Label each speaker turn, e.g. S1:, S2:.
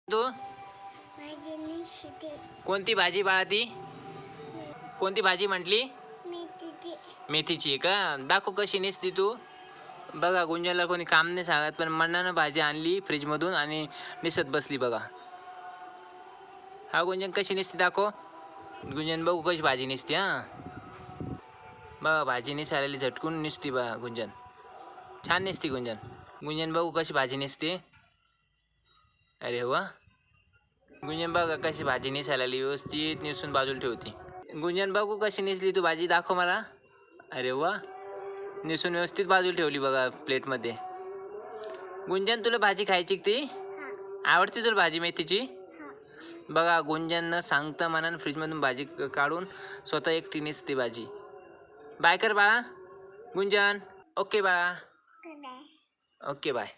S1: तू
S2: भाजी निसते
S1: कोणती भाजी बाळा ती? कोणती भाजी म्हटली?
S2: मेथीची.
S1: मेथीची आहे का? दाखव कशी नेसती तू. बघा गुंजनला कोणी काम नाही सांगत, पण मनानं भाजी आणली फ्रीजमधून आणि निसत बसली बघा. हा गुंजन कशी नेसती दाखव. गुंजन बघू कशी भाजी नेसती. हा बघा भाजी निसायला झटकून निसती बघा गुंजन. छान नेसती गुंजन. गुंजन बघू कशी भाजी नेसते. अरे वा. गुंजन बघा कशी भाजी निसायला व्यवस्थित नेसून बाजूला ठेवते. गुंजन बघू कशी नेसली तू भाजी दाखव मला. अरे वा. नेसून व्यवस्थित बाजूला ठेवली बघा प्लेटमध्ये. गुंजन तुला भाजी खायची ती? आवडते तुला भाजी मेथीची? बघा गुंजन न सांगता मनानं फ्रीजमधून भाजी काढून स्वतः एकटी नेसते भाजी. बाय कर बाळा गुंजन. ओके बाळा. Okay bye.